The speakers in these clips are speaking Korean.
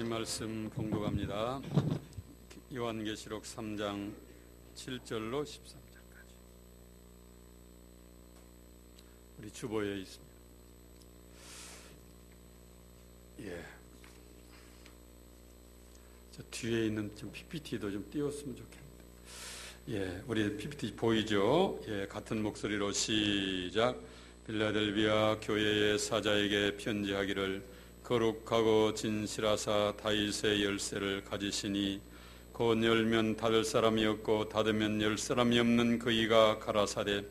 말씀 봉독합니다. 요한계시록 3장 7절로 13절까지 우리 주보에 있습니다. 저 뒤에 있는 좀 PPT도 좀 띄웠으면 좋겠는데. 우리 PPT 보이죠? 같은 목소리로 시작. 빌라델비아 교회의 사자에게 편지하기를 거룩하고 진실하사 다윗의 열쇠를 가지시니 곧 열면 닫을 사람이 없고 닫으면 열 사람이 없는 그이가 가라사대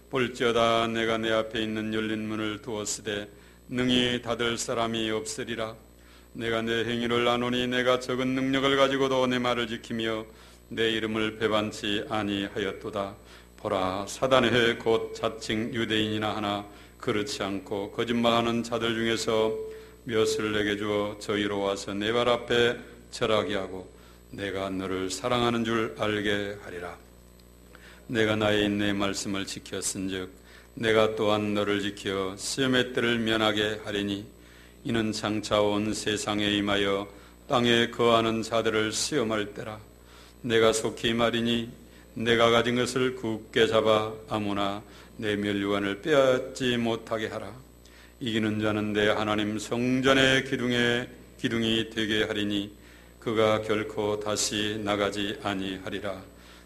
볼지어다 내가 내 앞에 있는 열린 문을 두었으되 능히 닫을 사람이 없으리라. 내가 내 행위를 아노니 내가 적은 능력을 가지고도 내 말을 지키며 내 이름을 배반치 아니하였도다. 보라, 사단의 해 곧 자칭 유대인이나 하나 그렇지 않고 거짓말하는 자들 중에서 몇을 내게 주어 저희로 와서 내 발 앞에 절하게 하고 내가 너를 사랑하는 줄 알게 하리라. 내가 나의 인내의 말씀을 지켰은즉 내가 또한 너를 지켜 시험의 때를 면하게 하리니 이는 장차 온 세상에 임하여 땅에 거하는 자들을 시험할 때라. 내가 속히 말이니 내가 가진 것을 굳게 잡아 아무나 내 면류관을 빼앗지 못하게 하라. 이기는 자는 내 하나님 성전의 기둥이 되게 하리니 그가 결코 다시 나가지 아니하리라.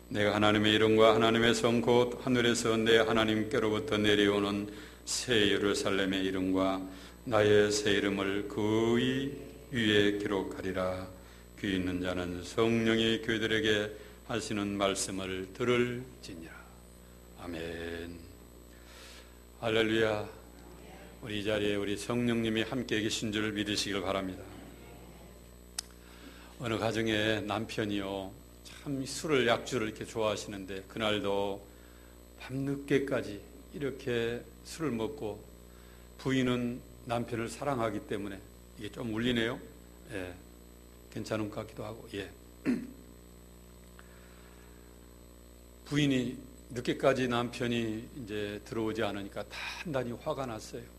내가 하나님의 이름과 하나님의 성 곧 하늘에서 내 하나님께로부터 내려오는 새 예루살렘의 이름과 나의 새 이름을 그 위에 기록하리라. 귀 있는 자는 성령이 교회들에게 하시는 말씀을 들을지니라. 아멘. 할렐루야. 우리 이 자리에 우리 성령님이 함께 계신 줄 믿으시길 바랍니다. 어느 가정에 남편이요 참 술을 약주를 이렇게 좋아하시는데 그날도 밤늦게까지 이렇게 술을 먹고 부인은 남편을 사랑하기 때문에 이게 좀 울리네요. 괜찮은 것 같기도 하고. 부인이 늦게까지 남편이 이제 들어오지 않으니까 단단히 화가 났어요.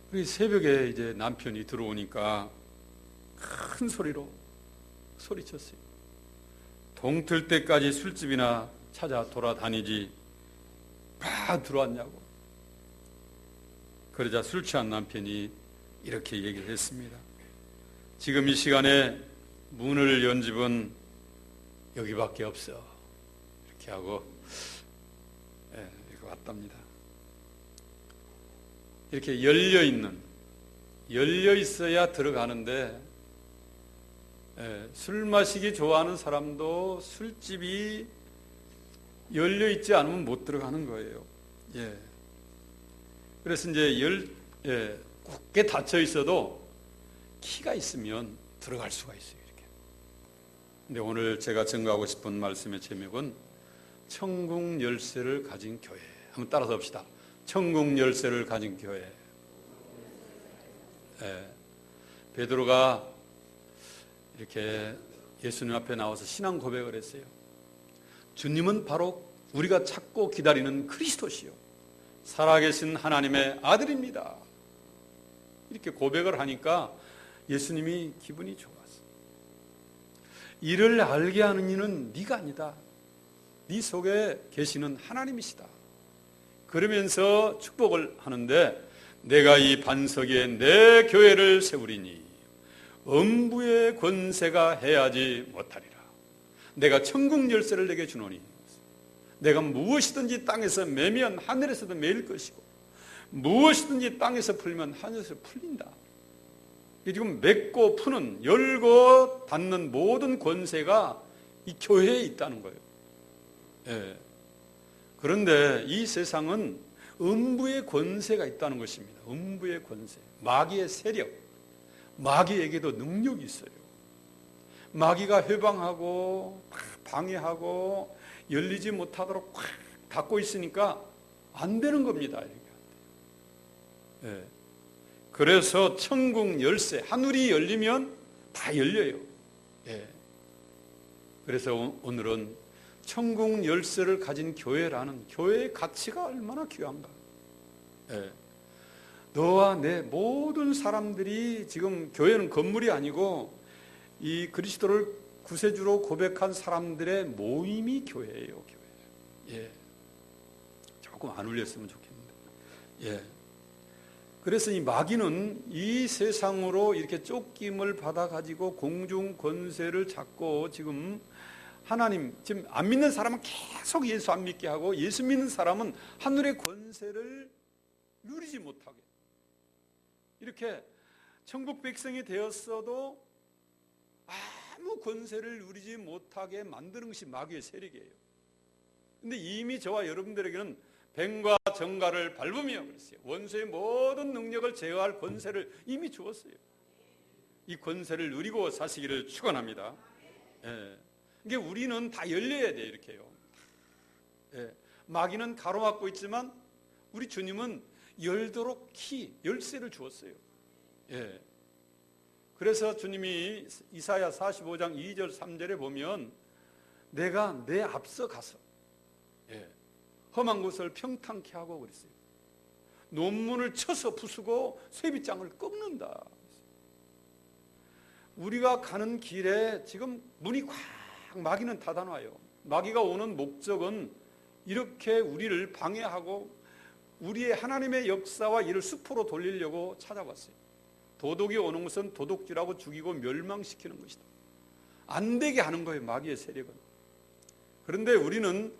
그리고 새벽에 이제 남편이 들어오니까 큰 소리로 소리쳤어요. 동틀 때까지 술집이나 찾아 돌아다니지 왜 들어왔냐고. 그러자 술 취한 남편이 이렇게 얘기를 했습니다. 지금 이 시간에 문을 연 집은 여기밖에 없어. 이렇게 하고 이렇게 왔답니다. 이렇게 열려 있어야 들어가는데 술 마시기 좋아하는 사람도 술집이 열려 있지 않으면 못 들어가는 거예요. 그래서 이제 굳게 닫혀 있어도 키가 있으면 들어갈 수가 있어요. 이렇게. 근데 오늘 제가 증거하고 싶은 말씀의 제목은 천국 열쇠를 가진 교회. 한번 따라서 봅시다. 천국 열쇠를 가진 교회. 베드로가 이렇게 예수님 앞에 나와서 신앙 고백을 했어요. 주님은 바로 우리가 찾고 기다리는 그리스도시요 살아계신 하나님의 아들입니다. 이렇게 고백을 하니까 예수님이 기분이 좋았어요. 이를 알게 하는 이는 네가 아니다. 네 속에 계시는 하나님이시다. 그러면서 축복을 하는데 내가 이 반석에 내 교회를 세우리니 음부의 권세가 해하지 못하리라. 내가 천국 열쇠를 내게 주노니 내가 무엇이든지 땅에서 매면 하늘에서도 매일 것이고 무엇이든지 땅에서 풀면 하늘에서 풀린다. 지금 맺고 푸는 열고 닫는 모든 권세가 이 교회에 있다는 거예요. 그런데 이 세상은 음부의 권세가 있다는 것입니다. 음부의 권세, 마귀의 세력, 마귀에게도 능력이 있어요. 마귀가 회방하고 방해하고 열리지 못하도록 꽉 닫고 있으니까 안 되는 겁니다. 그래서 천국 열쇠, 하늘이 열리면 다 열려요. 그래서 오늘은 천국 열쇠를 가진 교회라는 교회의 가치가 얼마나 귀한가. 너와 내 모든 사람들이, 지금 교회는 건물이 아니고 이 그리스도를 구세주로 고백한 사람들의 모임이 교회예요. 교회. 예. 조금 안 울렸으면 좋겠는데. 예. 그래서 이 마귀는 이 세상으로 이렇게 쫓김을 받아가지고 공중 권세를 잡고, 지금 하나님, 지금 안 믿는 사람은 계속 예수 안 믿게 하고, 예수 믿는 사람은 하늘의 권세를 누리지 못하게, 이렇게 천국 백성이 되었어도 아무 권세를 누리지 못하게 만드는 것이 마귀의 세력이에요. 근데 이미 저와 여러분들에게는 뱀과 정갈을 밟으며 그랬어요. 원수의 모든 능력을 제어할 권세를 이미 주었어요. 이 권세를 누리고 사시기를 축원합니다. 예. 이게 우리는 다 열려야 돼요. 이렇게요. 예. 마귀는 가로막고 있지만 우리 주님은 열도록 열쇠를 주었어요. 예. 그래서 주님이 이사야 45장 2절 3절에 보면 내가 내 앞서 가서 험한 곳을 평탄케 하고 그랬어요. 논문을 쳐서 부수고 쇠빗장을 꺾는다. 우리가 가는 길에 지금 문이 꽉 마귀는 닫아놔요. 마귀가 오는 목적은 이렇게 우리를 방해하고 우리의 하나님의 역사와 이를 수포로 돌리려고 찾아왔어요. 도둑이 오는 것은 도둑질하고 죽이고 멸망시키는 것이다. 안 되게 하는 거예요. 마귀의 세력은. 그런데 우리는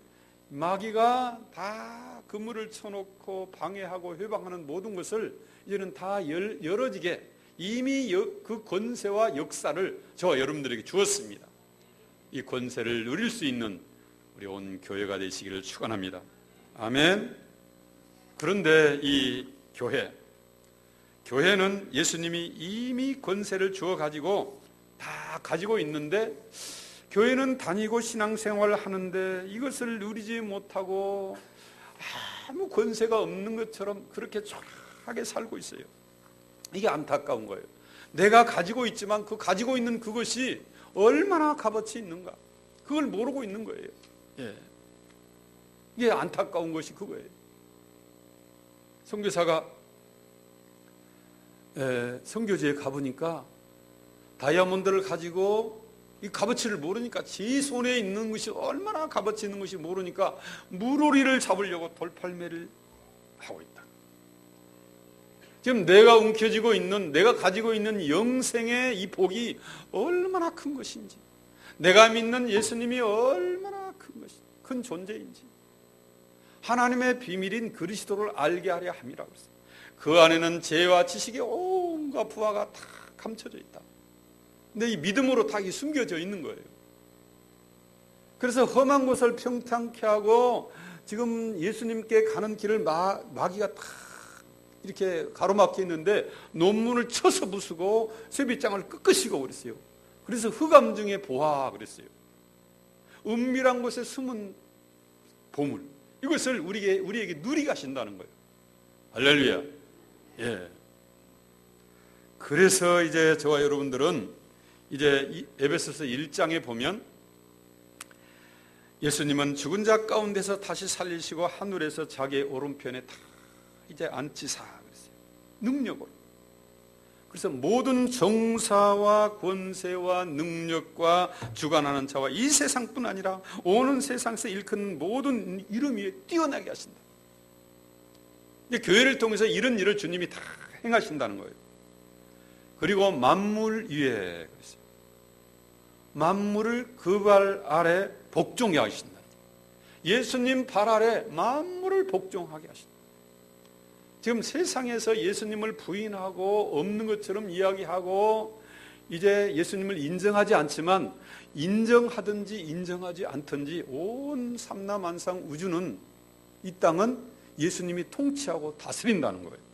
마귀가 다 그물을 쳐놓고 방해하고 회방하는 모든 것을 이제는 다 열어지게 이미 그 권세와 역사를 저와 여러분들에게 주었습니다. 이 권세를 누릴 수 있는 우리 온 교회가 되시기를 축원합니다. 아멘. 그런데 이 교회는 예수님이 이미 권세를 주어가지고 다 가지고 있는데, 교회는 다니고 신앙생활을 하는데 이것을 누리지 못하고 아무 권세가 없는 것처럼 그렇게 초라하게 살고 있어요. 이게 안타까운 거예요. 내가 가지고 있지만 그 가지고 있는 그것이 얼마나 값어치 있는가, 그걸 모르고 있는 거예요. 예. 이게 안타까운 것이 그거예요. 선교사가 선교지에 가보니까 다이아몬드를 가지고 이 값어치를 모르니까, 지 손에 있는 것이 얼마나 값어치 있는 것이 모르니까 물오리를 잡으려고 돌팔매를 하고 있다. 지금 내가 움켜쥐고 있는, 내가 가지고 있는 영생의 이 복이 얼마나 큰 것인지, 내가 믿는 예수님이 얼마나 큰 존재인지, 하나님의 비밀인 그리스도를 알게 하려 함이라고 했어요. 그 안에는 지혜와 지식의 온갖 부하가 다 감춰져 있다. 근데 이 믿음으로 다 숨겨져 있는 거예요. 그래서 험한 곳을 평탄케 하고 지금 예수님께 가는 길을 마귀가 다 이렇게 가로막혀 있는데 논문을 쳐서 부수고 쇠빗장을 끄끄시고 그랬어요. 그래서 흑암중에 보아 그랬어요. 은밀한 곳에 숨은 보물, 이것을 우리에게 누리게 하신다는 거예요. 할렐루야. 예. 그래서 이제 저와 여러분들은 이제 에베소서 1장에 보면 예수님은 죽은 자 가운데서 다시 살리시고 하늘에서 자기의 오른편에 다 이제 앉히사 그랬어요. 능력으로. 그래서 모든 정사와 권세와 능력과 주관하는 자와 이 세상뿐 아니라 오는 세상에서 일컫는 모든 이름 위에 뛰어나게 하신다. 이제 교회를 통해서 이런 일을 주님이 다 행하신다는 거예요. 그리고 만물 위에 그랬어요. 만물을 그 발 아래 복종하게 하신다. 예수님 발 아래 만물을 복종하게 하신다. 지금 세상에서 예수님을 부인하고 없는 것처럼 이야기하고 이제 예수님을 인정하지 않지만, 인정하든지 인정하지 않든지 온 삼라만상 우주는, 이 땅은 예수님이 통치하고 다스린다는 거예요.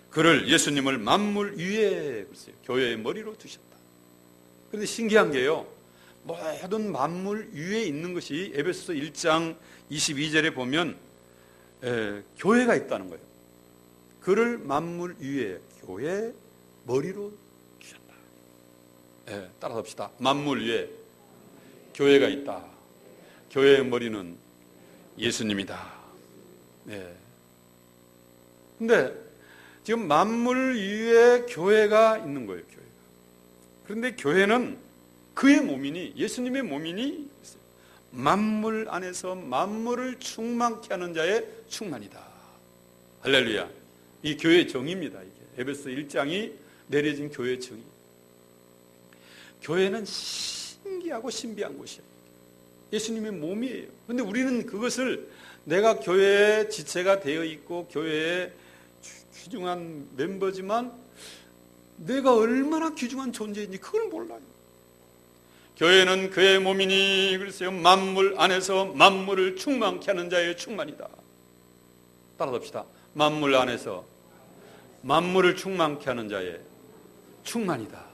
그를, 예수님을 만물 위에 그랬어요. 교회의 머리로 두셨다. 그런데 신기한 게요, 모든 만물 위에 있는 것이 에베소서 1장 22절에 보면 교회가 있다는 거예요. 그를 만물 위에, 교회 머리로 두셨다. 따라서 합시다. 만물 위에 교회가 있다. 교회의 머리는 예수님이다. 근데 지금 만물 위에 교회가 있는 거예요. 교회가. 그런데 교회는 그의 몸이니, 예수님의 몸이니 만물 안에서 만물을 충만케 하는 자의 충만이다. 할렐루야. 이 교회의 정의입니다. 이게 에베소 1장이 내려진 교회의 정의. 교회는 신기하고 신비한 곳이에요. 예수님의 몸이에요. 그런데 우리는 그것을 내가 교회의 지체가 되어 있고 교회의 귀중한 멤버지만 내가 얼마나 귀중한 존재인지 그걸 몰라요. 교회는 그의 몸이니, 그래서 만물 안에서 만물을 충만케 하는 자의 충만이다. 따라합시다. 만물 안에서 만물을 충만케 하는 자의 충만이다.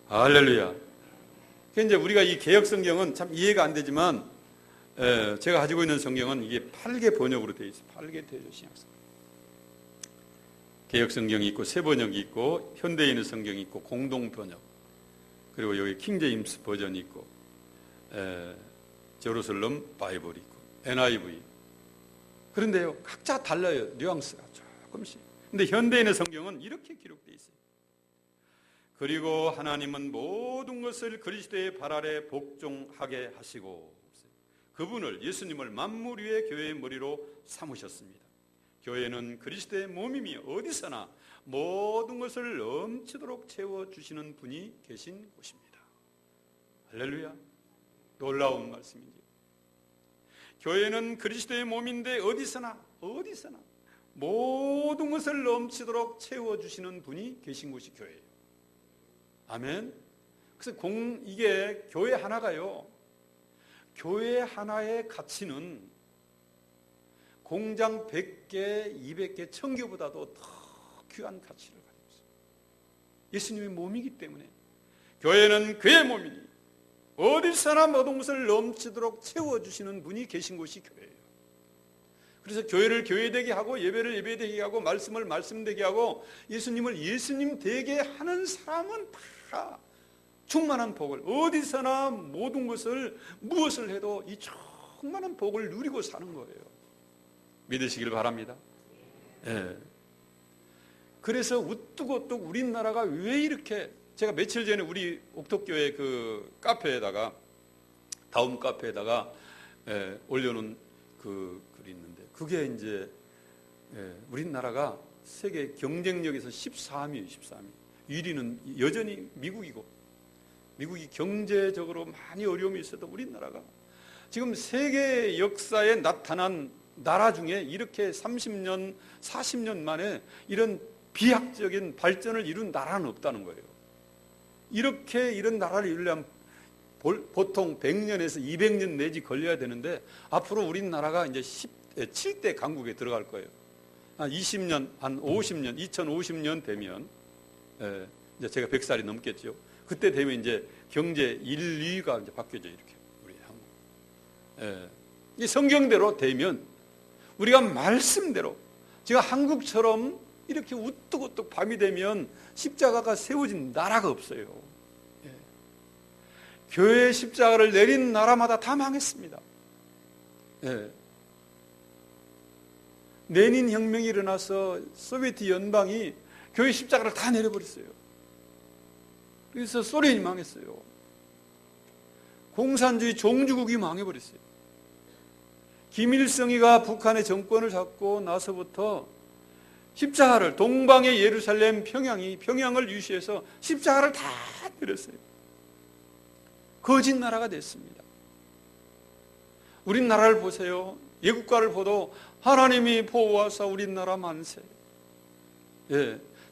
할렐루야. 이제 우리가 이 개역 성경은 참 이해가 안 되지만, 제가 가지고 있는 성경은 이게 8개 번역으로 되어 있어요. 8개 대조 신약성. 개역 성경이 있고, 새 번역이 있고, 현대에 있는 성경이 있고, 공동 번역. 그리고 여기 킹제임스 버전이 있고, 제루살렘 바이블이 있고, NIV. 그런데요, 각자 달라요. 뉘앙스가 조금씩. 근데 현대에 있는 성경은 이렇게 기록되어 있어요. 그리고 하나님은 모든 것을 그리스도의 발 아래 복종하게 하시고, 그분을, 예수님을 만물 위의 교회의 머리로 삼으셨습니다. 교회는 그리스도의 몸이며 어디서나 모든 것을 넘치도록 채워주시는 분이 계신 곳입니다. 할렐루야. 놀라운 말씀이죠. 교회는 그리스도의 몸인데 어디서나 모든 것을 넘치도록 채워주시는 분이 계신 곳이 교회예요. 아멘. 그래서 이게 교회 하나가요, 교회 하나의 가치는 공장 100개, 200개, 1000개보다도 더 귀한 가치를 가지고 있어요. 예수님의 몸이기 때문에 교회는 그의 몸이니 어디서나 모든 것을 넘치도록 채워주시는 분이 계신 곳이 교회예요. 그래서 교회를 교회되게 하고, 예배를 예배되게 하고, 말씀을 말씀되게 하고, 예수님을 예수님 되게 하는 사람은 다 충만한 복을, 어디서나 모든 것을 무엇을 해도 이 충만한 복을 누리고 사는 거예요. 믿으시길 바랍니다. 예. 그래서 우뚝우뚝 우리나라가 왜 이렇게, 제가 며칠 전에 우리 옥토교회 그 카페에다가, 다음 카페에다가 올려놓은 그 글이 있는데, 그게 이제 우리나라가 세계 경쟁력에서 13위예요. 13위. 1위는 여전히 미국이고, 미국이 경제적으로 많이 어려움이 있어도 우리나라가 지금 세계 역사에 나타난 나라 중에 이렇게 30년, 40년 만에 이런 비약적인 발전을 이룬 나라는 없다는 거예요. 이런 나라를 이루려면 보통 100년에서 200년 내지 걸려야 되는데, 앞으로 우리나라가 이제 7대 강국에 들어갈 거예요. 한 20년, 한 50년, 2050년 되면, 이제 제가 100살이 넘겠죠. 그때 되면 이제 경제 1, 2위가 이제 바뀌어져, 이렇게. 우리 한국. 이 성경대로 되면, 우리가 말씀대로, 제가 한국처럼 이렇게 우뚝우뚝 밤이 되면 십자가가 세워진 나라가 없어요. 교회의 십자가를 내린 나라마다 다 망했습니다. 레닌 혁명이 일어나서 소비에트 연방이 교회 십자가를 다 내려버렸어요. 그래서 소련이 망했어요. 공산주의 종주국이 망해버렸어요. 김일성이가 북한의 정권을 잡고 나서부터 십자가를, 동방의 예루살렘, 평양을 유시해서 십자가를 다 내렸어요. 거짓 나라가 됐습니다. 우리나라를 보세요. 예국가를 보도 하나님이 보호하사 우리나라 만세.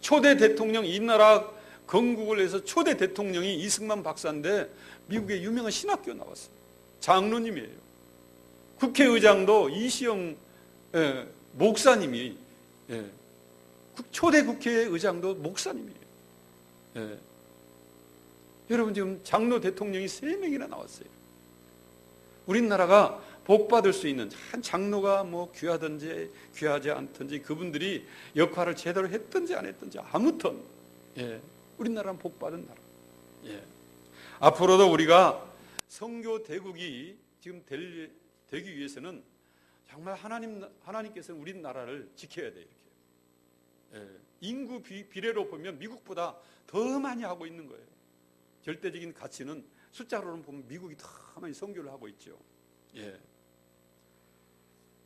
초대 대통령, 이 나라 건국을 해서 초대 대통령이 이승만 박사인데, 미국의 유명한 신학교 나왔어요. 장로님이에요. 국회의장도 이시영 목사님이, 초대 국회의장도 목사님이에요. 여러분, 지금 장로 대통령이 3명이나 나왔어요. 우리나라가 복 받을 수 있는, 한 장로가 뭐 귀하든지 귀하지 않든지 그분들이 역할을 제대로 했든지 안 했든지 아무튼 우리나라는 복 받은 나라. 앞으로도 우리가 선교 대국이 지금 되기 위해서는 정말 하나님께서는 우리나라를 지켜야 돼요. 이렇게. 인구 비례로 보면 미국보다 더 많이 하고 있는 거예요. 절대적인 가치는 숫자로는 보면 미국이 더 많이 선교를 하고 있죠.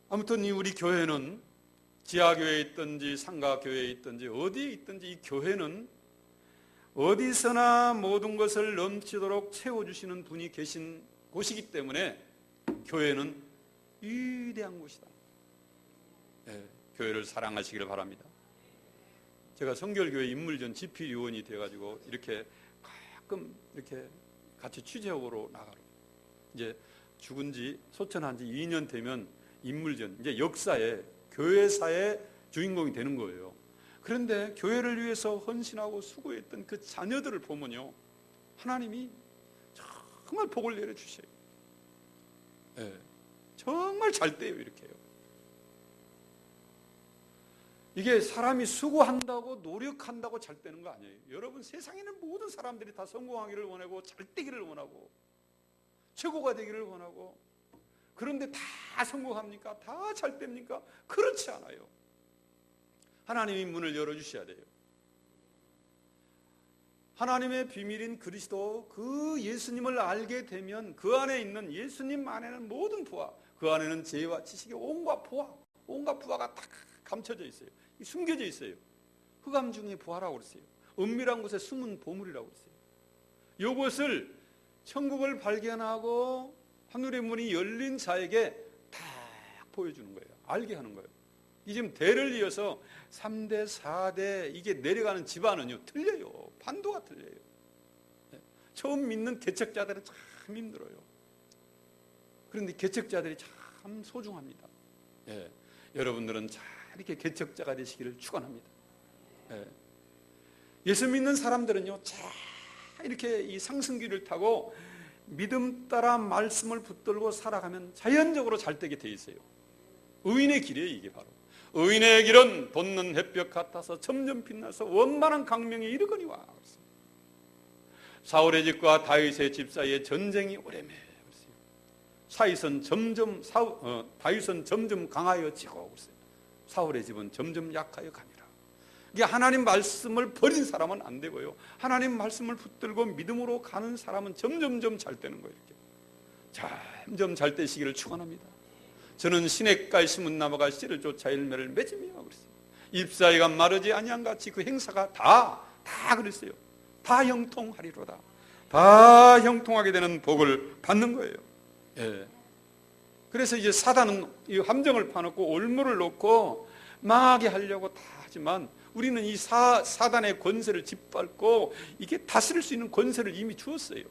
아무튼 우리 교회는 지하교회에 있든지 상가교회에 있든지 어디에 있든지 이 교회는 어디서나 모든 것을 넘치도록 채워주시는 분이 계신 곳이기 때문에 교회는 위대한 곳이다. 교회를 사랑하시기를 바랍니다. 제가 성결교회 인물전 집필위원이 돼가지고 이렇게 가끔 이렇게 같이 취재하러 나가요. 이제 죽은 지 소천한 지 2년 되면 인물전, 이제 역사에 교회사의 주인공이 되는 거예요. 그런데 교회를 위해서 헌신하고 수고했던 그 자녀들을 보면요, 하나님이 정말 복을 내려주셔요. 정말 잘 돼요. 이렇게요. 이게 사람이 수고한다고 노력한다고 잘 되는 거 아니에요. 여러분, 세상에는 모든 사람들이 다 성공하기를 원하고 잘 되기를 원하고 최고가 되기를 원하고, 그런데 다 성공합니까? 다 잘 됩니까? 그렇지 않아요. 하나님이 문을 열어주셔야 돼요. 하나님의 비밀인 그리스도, 그 예수님을 알게 되면 그 안에 있는, 예수님 안에는 모든 부와, 그 안에는 지혜와 지식의 온갖 부하가 다 감춰져 있어요. 숨겨져 있어요. 흑암 중에 부하라고 그랬어요. 은밀한 곳에 숨은 보물이라고 그랬어요. 이것을 천국을 발견하고 하늘의 문이 열린 자에게 다 보여주는 거예요. 알게 하는 거예요. 이 지금 대를 이어서 3대, 4대 이게 내려가는 집안은요, 틀려요. 반도가 틀려요. 처음 믿는 개척자들은 참 힘들어요. 그런데 개척자들이 참 소중합니다. 여러분들은 잘 이렇게 개척자가 되시기를 축원합니다. 예수 믿는 사람들은요, 잘 이렇게 이 상승기를 타고 믿음 따라 말씀을 붙들고 살아가면 자연적으로 잘 되게 돼 있어요. 의인의 길이에요. 이게 바로 의인의 길은 돋는 햇볕 같아서 점점 빛나서 원만한 강명에 이르거니와. 사울의 집과 다윗의 집 사이에 전쟁이 오래매. 다윗은 점점 강하여지고 사울의 집은 점점 약하여 가니라. 이게 하나님 말씀을 버린 사람은 안 되고요, 하나님 말씀을 붙들고 믿음으로 가는 사람은 점점점 잘 되는 거예요. 이렇게 점점 잘 되시기를 축원합니다. 저는 시냇가에 심은 나무가 씨를 쫓아 열매를 맺으며 그랬어요. 잎사귀가 마르지 아니한 같이 그 행사가 다 그랬어요. 다 형통하리로다. 다 형통하게 되는 복을 받는 거예요. 그래서 이제 사단은 이 함정을 파놓고 올무를 놓고 망하게 하려고 다 하지만, 우리는 이 사단의 권세를 짓밟고 이게 다스릴 수 있는 권세를 이미 주었어요.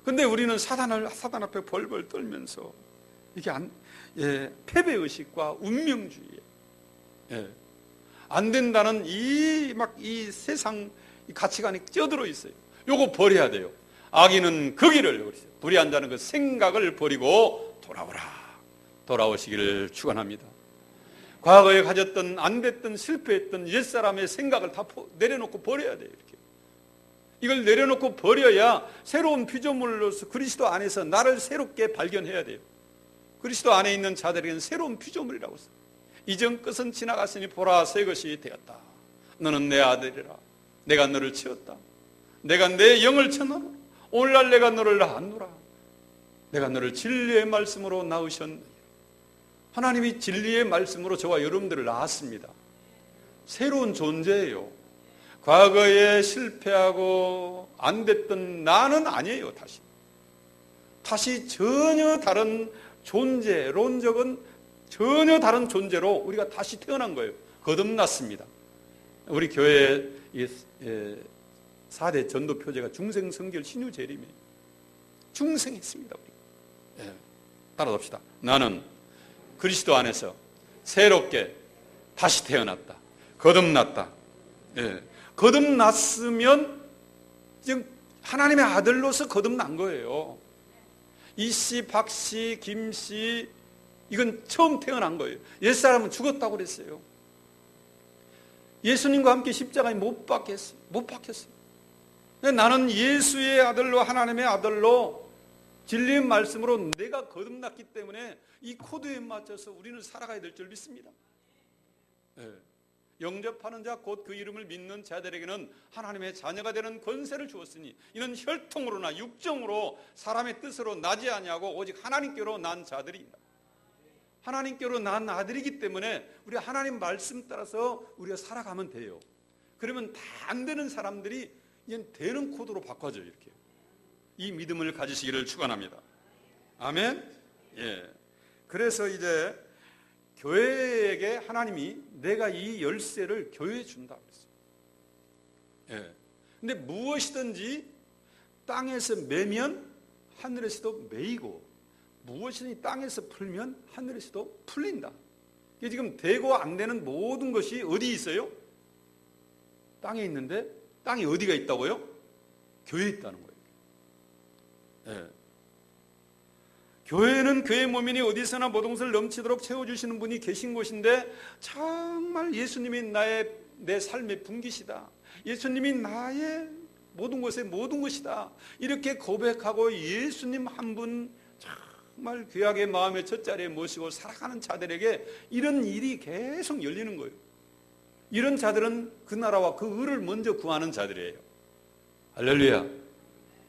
근데 우리는 사단 앞에 벌벌 떨면서 이게 패배의식과 운명주의, 안 된다는 이 세상 가치관이 쪄들어 있어요. 요거 버려야 돼요. 악인은 그 길을, 불의한 자는 그 생각을 버리고 돌아오시기를 축원합니다. 과거에 가졌던 안 됐던 실패했던 옛사람의 생각을 다 내려놓고 버려야 돼요. 이렇게. 이걸 내려놓고 버려야 새로운 피조물로서 그리스도 안에서 나를 새롭게 발견해야 돼요. 그리스도 안에 있는 자들에게는 새로운 피조물이라고 했어요. 이전 것은 지나갔으니 보라 새 것이 되었다. 너는 내 아들이라. 내가 너를 치었다. 내가 내 영을 쳐넣어. 오늘날 내가 너를 낳았노라. 내가 너를 진리의 말씀으로 낳으셨느니라. 하나님이 진리의 말씀으로 저와 여러분들을 낳았습니다. 새로운 존재예요. 과거에 실패하고 안 됐던 나는 아니에요. 다시 전혀 다른 존재, 론적은 전혀 다른 존재로 우리가 다시 태어난 거예요. 거듭났습니다. 우리 교회의 4대 전도 표제가 중생 성결 신유 재림이에요. 중생했습니다. 우리. 따라갑시다. 나는 그리스도 안에서 새롭게 다시 태어났다. 거듭났다. 거듭났으면 지금 하나님의 아들로서 거듭난 거예요. 이씨, 박씨, 김씨, 이건 처음 태어난 거예요. 옛사람은 죽었다고 그랬어요. 예수님과 함께 십자가에 못 박혔어요. 나는 예수의 아들로, 하나님의 아들로 진리의 말씀으로 내가 거듭났기 때문에 이 코드에 맞춰서 우리는 살아가야 될 줄 믿습니다. 예. 영접하는 자 곧 그 이름을 믿는 자들에게는 하나님의 자녀가 되는 권세를 주었으니 이는 혈통으로나 육정으로 사람의 뜻으로 나지 아니하고 오직 하나님께로 난 자들이다. 하나님께로 난 아들이기 때문에 우리 하나님 말씀 따라서 우리가 살아가면 돼요. 그러면 다 안 되는 사람들이 이제 되는 코드로 바꿔져요. 이렇게 이 믿음을 가지시기를 축원합니다. 아멘. 예. 그래서 이제 교회에게 하나님이 내가 이 열쇠를 교회에 준다 그랬어요. 예. 근데 무엇이든지 땅에서 매면 하늘에서도 매이고 무엇이든지 땅에서 풀면 하늘에서도 풀린다. 이게 지금 되고 안 되는 모든 것이 어디 있어요? 땅에 있는데 땅이 어디가 있다고요? 교회에 있다는 거예요. 예. 교회는 그의 몸이니 어디서나 모든 것을 넘치도록 채워주시는 분이 계신 곳인데 정말 예수님이 내 삶의 분기시다. 예수님이 나의 모든 것의 모든 것이다. 이렇게 고백하고 예수님 한 분 정말 귀하게 마음의 젖자리에 모시고 살아가는 자들에게 이런 일이 계속 열리는 거예요. 이런 자들은 그 나라와 그 의를 먼저 구하는 자들이에요. 할렐루야.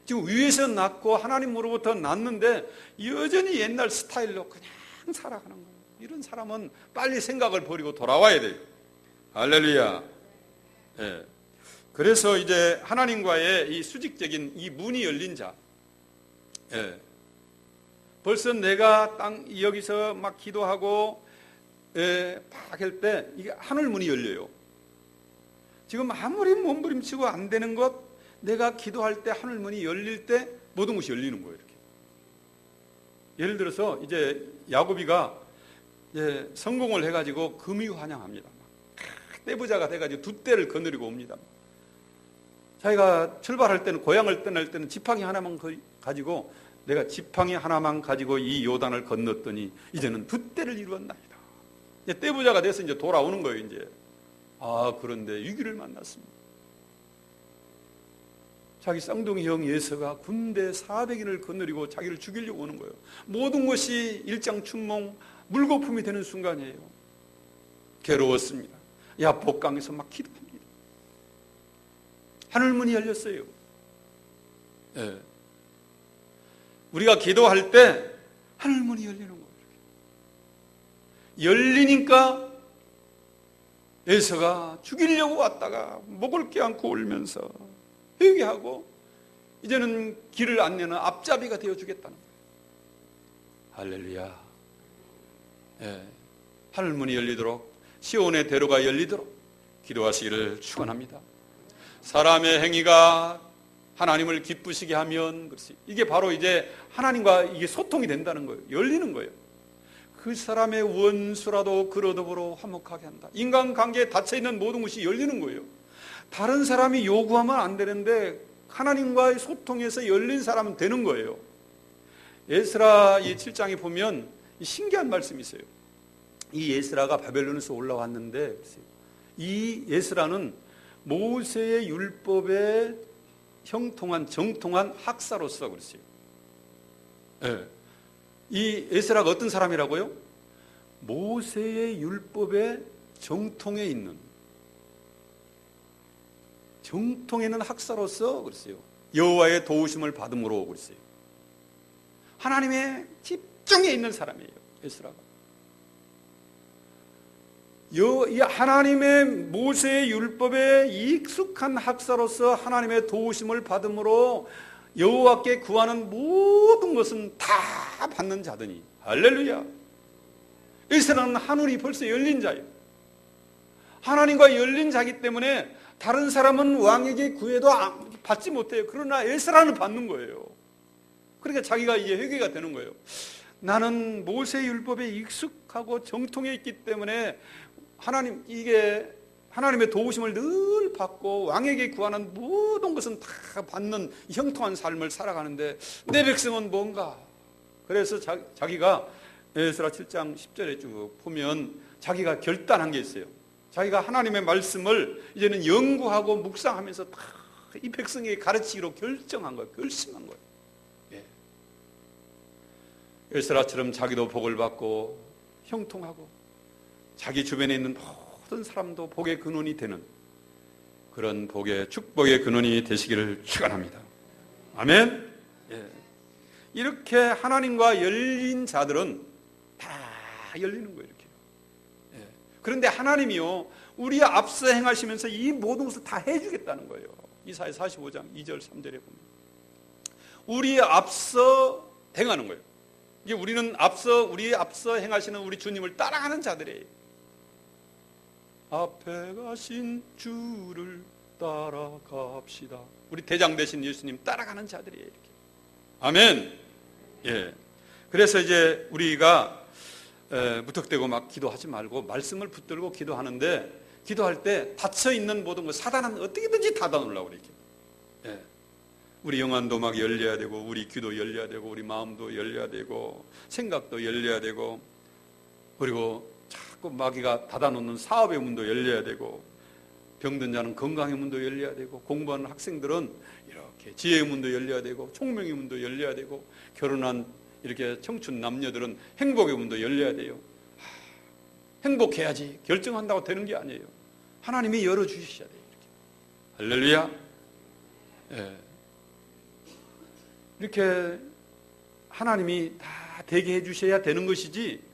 지금 위에서 낳고 하나님으로부터 낳는데 여전히 옛날 스타일로 그냥 살아가는 거예요. 이런 사람은 빨리 생각을 버리고 돌아와야 돼요. 할렐루야. 예. 그래서 이제 하나님과의 이 수직적인 이 문이 열린 자. 예. 벌써 내가 여기서 막 기도하고 막 할 때 이게 하늘 문이 열려요. 지금 아무리 몸부림치고 안 되는 것 내가 기도할 때 하늘 문이 열릴 때 모든 것이 열리는 거예요. 이렇게. 예를 들어서 이제 야곱이가 이제 성공을 해가지고 금유환영합니다. 떼부자가 돼가지고 두 떼를 거느리고 옵니다. 자기가 출발할 때는 고향을 떠날 때는 지팡이 하나만 가지고 내가 지팡이 하나만 가지고 이 요단을 건넜더니 이제는 두 떼를 이루었나이다. 이제 떼부자가 돼서 이제 돌아오는 거예요. 이제 그런데 위기를 만났습니다. 자기 쌍둥이 형 예서가 군대 400인을 거느리고 자기를 죽이려고 오는 거예요. 모든 것이 일장춘몽 물거품이 되는 순간이에요. 괴로웠습니다. 야복강에서 막 기도합니다. 하늘문이 열렸어요. 네. 우리가 기도할 때 하늘문이 열리는 거예요. 열리니까 예서가 죽이려고 왔다가 목을 껴안고 울면서 회개하고 이제는 길을 안내는 앞잡이가 되어주겠다는 거예요. 할렐루야. 예. 하늘문이 열리도록 시온의 대로가 열리도록 기도하시기를 축원합니다. 사람의 행위가 하나님을 기쁘시게 하면 이게 바로 이제 하나님과 이게 소통이 된다는 거예요. 열리는 거예요. 그 사람의 원수라도 그로 더불어 화목하게 한다. 인간관계에 닫혀있는 모든 것이 열리는 거예요. 다른 사람이 요구하면 안 되는데 하나님과의 소통에서 열린 사람은 되는 거예요. 에스라 이 7장에 보면 신기한 말씀이 있어요. 이 에스라가 바벨론에서 올라왔는데 이 에스라는 모세의 율법에 형통한 정통한 학사로서 그랬어요. 네. 이 에스라가 어떤 사람이라고요? 모세의 율법에 정통해 있는 정통에 있는 학사로서 그랬어요. 여호와의 도우심을 받음으로 그랬어요. 하나님의 집중해 있는 사람이에요. 에스라가. 하나님의 모세의 율법에 익숙한 학사로서 하나님의 도우심을 받음으로 여호와께 구하는 모든 것은 다 받는 자더니 할렐루야. 에스라는 하늘이 벌써 열린 자예요. 하나님과 열린 자이기 때문에 다른 사람은 왕에게 구해도 받지 못해요. 그러나 에스라는 받는 거예요. 그러니까 자기가 이제 회개가 되는 거예요. 나는 모세의 율법에 익숙하고 정통해 있기 때문에 하나님의 도우심을 늘 받고 왕에게 구하는 모든 것은 다 받는 형통한 삶을 살아가는데 내 백성은 뭔가. 그래서 자기가 에스라 7장 10절에 쭉 보면 자기가 결단한 게 있어요. 자기가 하나님의 말씀을 이제는 연구하고 묵상하면서 다 이 백성에게 가르치기로 결정한 거예요. 결심한 거예요. 예. 에스라처럼 자기도 복을 받고 형통하고 자기 주변에 있는 모든 사람도 복의 근원이 되는 그런 복의 축복의 근원이 되시기를 축원합니다. 아멘. 예. 이렇게 하나님과 열린 자들은 다 열리는 거예요. 이렇게. 예. 그런데 하나님이요, 우리 앞서 행하시면서 이 모든 것을 다 해주겠다는 거예요. 이사야 45장 2절 3절에 보면 우리 앞서 행하는 거예요. 이제 우리는 우리 앞서 행하시는 우리 주님을 따라가는 자들이에요. 앞에 가신 주를 따라갑시다. 우리 대장 되신 예수님 따라가는 자들이에요. 이렇게. 아멘. 예. 그래서 이제 우리가 무턱대고 막 기도하지 말고 말씀을 붙들고 기도하는데, 기도할 때 닫혀 있는 모든 것, 사단은 어떻게든지 닫아놓으려고 그렇게. 예. 우리 영안도 막 열려야 되고, 우리 귀도 열려야 되고, 우리 마음도 열려야 되고, 생각도 열려야 되고, 그리고 자꾸 마귀가 닫아놓는 사업의 문도 열려야 되고, 병든 자는 건강의 문도 열려야 되고, 공부하는 학생들은 이렇게 지혜의 문도 열려야 되고, 총명의 문도 열려야 되고, 결혼한 이렇게 청춘 남녀들은 행복의 문도 열려야 돼요. 행복해야지 결정한다고 되는 게 아니에요. 하나님이 열어주셔야 돼요. 이렇게. 할렐루야. 예. 이렇게 하나님이 다 되게 해주셔야 되는 것이지,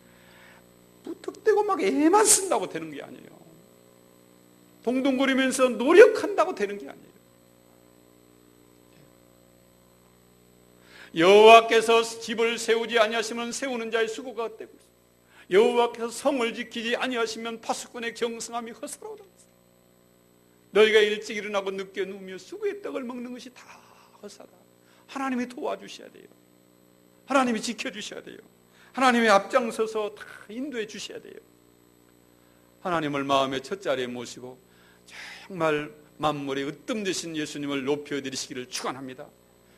무턱대고 막 애만 쓴다고 되는 게 아니에요. 동동거리면서 노력한다고 되는 게 아니에요. 여호와께서 집을 세우지 아니하시면 세우는 자의 수고가 헛되고 있어요. 여호와께서 성을 지키지 아니하시면 파수꾼의 경성함이 헛스러우다. 너희가 일찍 일어나고 늦게 누우며 수고의 떡을 먹는 것이 다 헛사다. 하나님이 도와주셔야 돼요. 하나님이 지켜주셔야 돼요. 하나님이 앞장서서 다 인도해 주셔야 돼요. 하나님을 마음의 첫 자리에 모시고 정말 만물의 으뜸 되신 예수님을 높여드리시기를 축원합니다.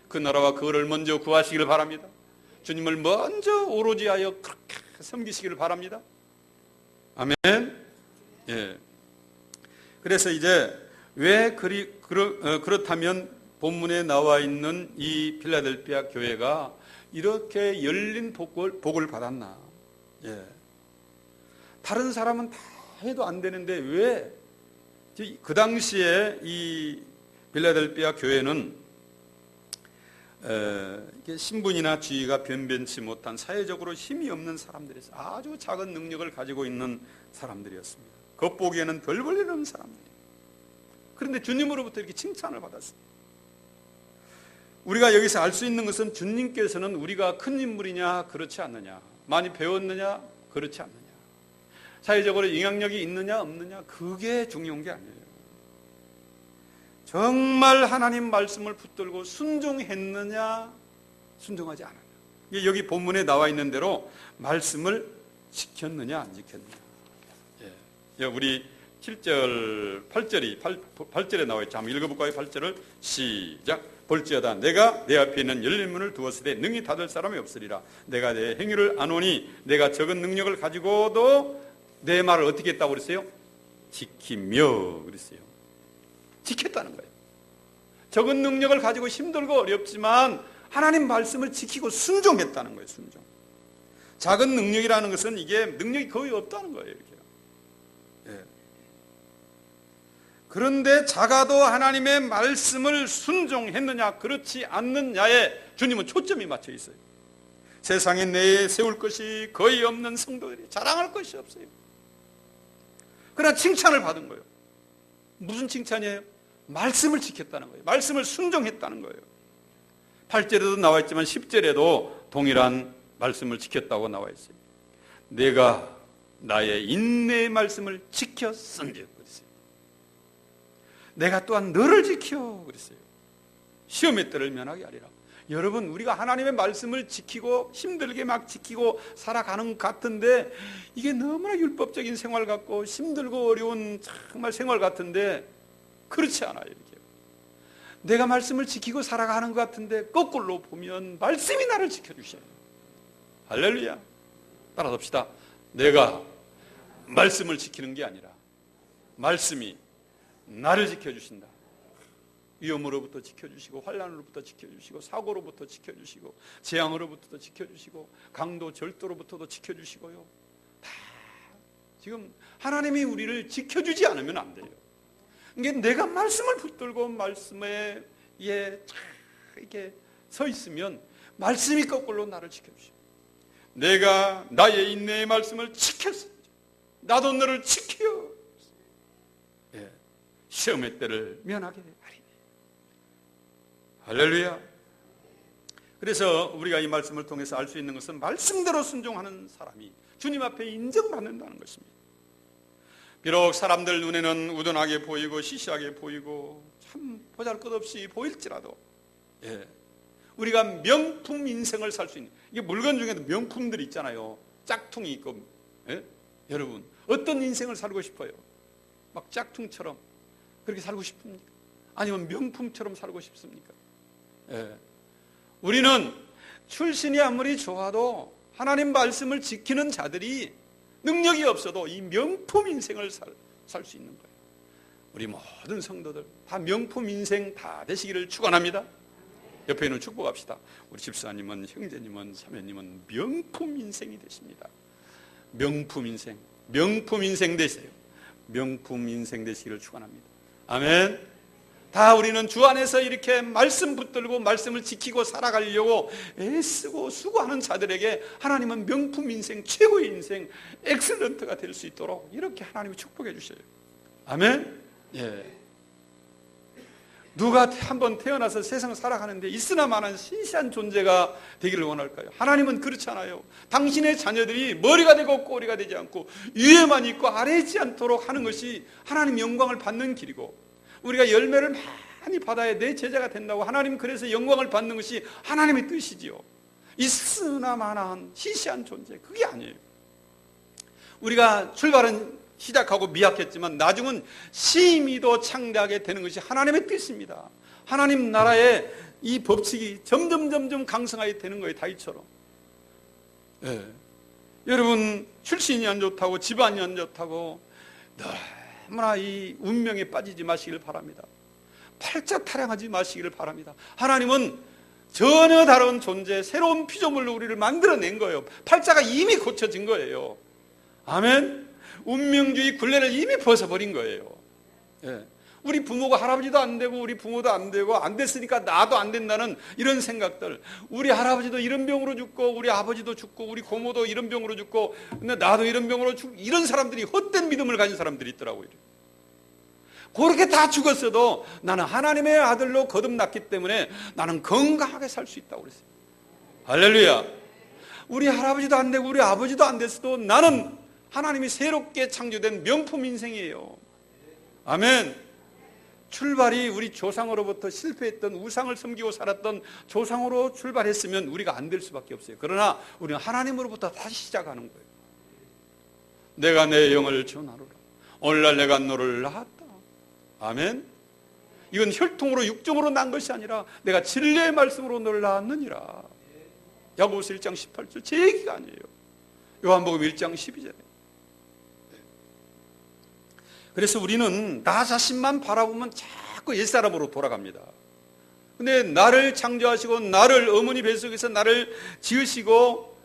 그 나라와 그거를 먼저 구하시기를 바랍니다. 주님을 먼저 오로지 하여 그렇게 섬기시기를 바랍니다. 아멘. 예. 그래서 이제 왜 그렇다면 본문에 나와 있는 이 필라델피아 교회가 이렇게 열린 복을 받았나? 예. 다른 사람은 다 해도 안 되는데 왜 그 당시에 이 필라델피아 교회는 신분이나 지위가 변변치 못한 사회적으로 힘이 없는 사람들이었어요. 아주 작은 능력을 가지고 있는 사람들이었습니다. 겉보기에는 별 볼 일 없는 사람들이에요. 그런데 주님으로부터 이렇게 칭찬을 받았어요. 우리가 여기서 알 수 있는 것은 주님께서는 우리가 큰 인물이냐 그렇지 않느냐, 많이 배웠느냐 그렇지 않느냐, 사회적으로 영향력이 있느냐 없느냐, 그게 중요한 게 아니에요. 정말 하나님 말씀을 붙들고 순종했느냐 순종하지 않았느냐, 여기 본문에 나와 있는 대로 말씀을 지켰느냐 안 지켰느냐. 예. 우리 7절 8절에 나와 있죠. 한번 읽어볼까요? 8절을 시작. 볼지어다 내가 내 앞에 있는 열린 문을 두었을 때 능히 닫을 사람이 없으리라. 내가 내 행위를 아노니 내가 적은 능력을 가지고도 내 말을 어떻게 했다고 그랬어요? 지키며 그랬어요. 지켰다는 거예요. 적은 능력을 가지고 힘들고 어렵지만 하나님 말씀을 지키고 순종했다는 거예요. 순종. 작은 능력이라는 것은 이게 능력이 거의 없다는 거예요. 이렇게. 예. 그런데 작아도 하나님의 말씀을 순종했느냐 그렇지 않느냐에 주님은 초점이 맞춰 있어요. 세상에 내에 세울 것이 거의 없는 성도들이 자랑할 것이 없어요. 그러나 칭찬을 받은 거예요. 무슨 칭찬이에요? 말씀을 지켰다는 거예요. 말씀을 순종했다는 거예요. 8절에도 나와 있지만 10절에도 동일한 말씀을 지켰다고 나와 있어요. 내가 나의 인내의 말씀을 지켰은즉 그랬어요. 내가 또한 너를 지켜 그랬어요. 시험의 때를 면하게 하리라. 여러분, 우리가 하나님의 말씀을 지키고 힘들게 막 지키고 살아가는 것 같은데 이게 너무나 율법적인 생활 같고 힘들고 어려운 정말 생활 같은데 그렇지 않아요. 이렇게. 내가 말씀을 지키고 살아가는 것 같은데 거꾸로 보면 말씀이 나를 지켜주셔요. 할렐루야. 따라합시다. 내가 말씀을 지키는 게 아니라 말씀이 나를 지켜주신다. 위험으로부터 지켜주시고 환난으로부터 지켜주시고 사고로부터 지켜주시고 재앙으로부터도 지켜주시고 강도 절도로부터도 지켜주시고요. 다 지금 하나님이 우리를 지켜주지 않으면 안 돼요. 그러니까 내가 말씀을 붙들고 말씀에 이렇게 서 있으면 말씀이 거꾸로 나를 지켜주시고, 내가 나의 인내의 말씀을 지켰으니 나도 너를 지켜 시험의 때를 면하게 하리니. 할렐루야. 그래서 우리가 이 말씀을 통해서 알 수 있는 것은 말씀대로 순종하는 사람이 주님 앞에 인정받는다는 것입니다. 비록 사람들 눈에는 우둔하게 보이고 시시하게 보이고 참 보잘것없이 보일지라도 우리가 명품 인생을 살 수 있는, 이게 물건 중에도 명품들이 있잖아요. 짝퉁이 있고. 여러분 어떤 인생을 살고 싶어요? 막 짝퉁처럼 그렇게 살고 싶습니까? 아니면 명품처럼 살고 싶습니까? 우리는 출신이 아무리 좋아도 하나님 말씀을 지키는 자들이 능력이 없어도 이 명품 인생을 살 수 있는 거예요. 우리 모든 성도들 다 명품 인생 다 되시기를 축원합니다. 옆에 있는 축복합시다. 우리 집사님은, 형제님은, 사모님은 명품 인생이 되십니다. 명품 인생 되세요. 명품 인생 되시기를 축원합니다. 아멘. 다 우리는 주 안에서 이렇게 말씀 붙들고 말씀을 지키고 살아가려고 애쓰고 수고하는 자들에게 하나님은 명품 인생, 최고의 인생, 엑셀런트가 될 수 있도록 이렇게 하나님이 축복해 주셔요. 아멘. 누가 한번 태어나서 세상 살아가는데 있으나마나 시시한 존재가 되기를 원할까요? 하나님은 그렇지 않아요. 당신의 자녀들이 머리가 되고 꼬리가 되지 않고 위에만 있고 아래에 있지 않도록 하는 것이 하나님 영광을 받는 길이고, 우리가 열매를 많이 받아야 내 제자가 된다고 하나님 그래서 영광을 받는 것이 하나님의 뜻이지요. 있으나마나한 시시한 존재, 그게 아니에요. 우리가 출발은 시작하고 미약했지만 나중은 심히도 창대하게 되는 것이 하나님의 뜻입니다. 하나님 나라의 이 법칙이 점점 강성하게 되는 거예요. 다윗처럼. 여러분 출신이 안 좋다고 집안이 안 좋다고 너무나 이 운명에 빠지지 마시기를 바랍니다. 팔자 타령하지 마시기를 바랍니다. 하나님은 전혀 다른 존재, 새로운 피조물로 우리를 만들어낸 거예요. 팔자가 이미 고쳐진 거예요. 아멘. 운명주의 굴레를 이미 벗어버린 거예요. 우리 부모가 할아버지도 안 되고 우리 부모도 안 되고 안 됐으니까 나도 안 된다는 이런 생각들, 우리 할아버지도 이런 병으로 죽고 우리 아버지도 죽고 우리 고모도 이런 병으로 죽고 근데 나도 이런 병으로 죽고, 이런 사람들이 헛된 믿음을 가진 사람들이 있더라고요. 그렇게 다 죽었어도 나는 하나님의 아들로 거듭났기 때문에 나는 건강하게 살 수 있다고 그랬어요. 할렐루야. 우리 할아버지도 안 되고 우리 아버지도 안 됐어도 나는 하나님이 새롭게 창조된 명품 인생이에요. 아멘. 출발이 우리 조상으로부터 실패했던, 우상을 섬기고 살았던 조상으로 출발했으면 우리가 안 될 수밖에 없어요. 그러나 우리는 하나님으로부터 다시 시작하는 거예요. 내가 내 영을 전하노라. 오늘날 내가 너를 낳았다. 아멘. 이건 혈통으로 육정으로 난 것이 아니라 내가 진리의 말씀으로 너를 낳았느니라. 야고보서 1장 18절 제 얘기가 아니에요. 요한복음 1장 12절에. 그래서 우리는 나 자신만 바라보면 자꾸 옛사람으로 돌아갑니다. 근데 나를 창조하시고 나를 어머니 뱃속에서 나를 지으시고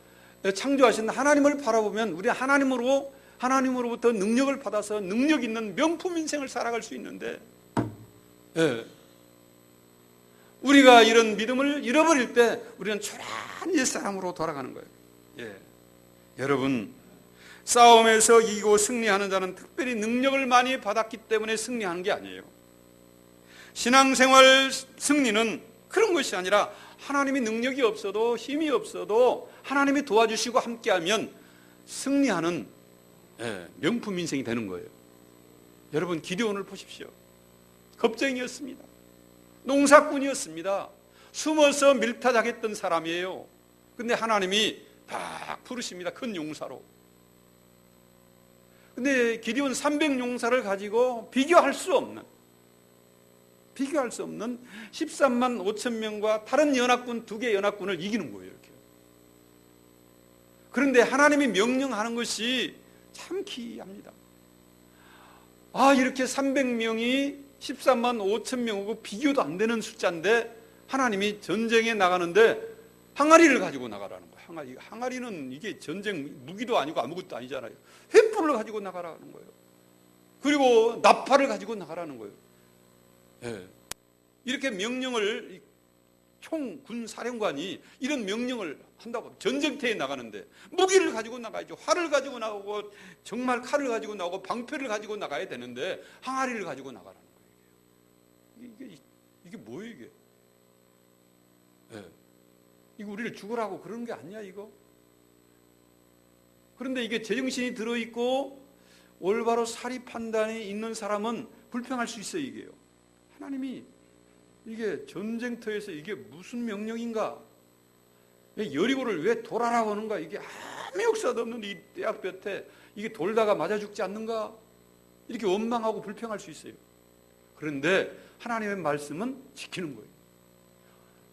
창조하신 하나님을 바라보면 우리 하나님으로부터 능력을 받아서 능력 있는 명품 인생을 살아갈 수 있는데, 우리가 이런 믿음을 잃어버릴 때 우리는 초라한 옛사람으로 돌아가는 거예요. 여러분, 싸움에서 이기고 승리하는 자는 특별히 능력을 많이 받았기 때문에 승리하는 게 아니에요. 신앙생활 승리는 그런 것이 아니라 하나님이 능력이 없어도 힘이 없어도 하나님이 도와주시고 함께하면 승리하는 명품 인생이 되는 거예요. 여러분, 기드온을 보십시오. 겁쟁이였습니다. 농사꾼이었습니다. 숨어서 밀타작했던 사람이에요. 근데 하나님이 딱 부르십니다. 큰 용사로. 근데 기드온 300용사를 가지고 비교할 수 없는 13만 5천 명과 다른 연합군 2개 연합군을 이기는 거예요. 이렇게. 그런데 하나님이 명령하는 것이 참 기이합니다. 이렇게 300명이 13만 5천 명하고 비교도 안 되는 숫자인데 하나님이 전쟁에 나가는데 항아리를 가지고 나가라는 거예요. 항아리는 이게 전쟁 무기도 아니고 아무것도 아니잖아요. 횃불을 가지고 나가라는 거예요. 그리고 나팔을 가지고 나가라는 거예요. 예. 이렇게 명령을 총군 사령관이 이런 명령을 한다고. 전쟁터에 나가는데 무기를 가지고 나가야죠. 활을 가지고 나오고 정말 칼을 가지고 나오고 방패를 가지고 나가야 되는데 항아리를 가지고 나가라는 거예요. 이게 뭐예요 이게? 예. 이거 우리를 죽으라고 그러는 게 아니야 이거? 그런데 이게 제정신이 들어있고 올바로 사리 판단이 있는 사람은 불평할 수 있어요. 이게요. 하나님이 이게 전쟁터에서 이게 무슨 명령인가? 여리고를 왜 돌아라고 하는가? 이게 아무 역사도 없는 이 대학볕에 이게 돌다가 맞아 죽지 않는가? 이렇게 원망하고 불평할 수 있어요. 그런데 하나님의 말씀은 지키는 거예요.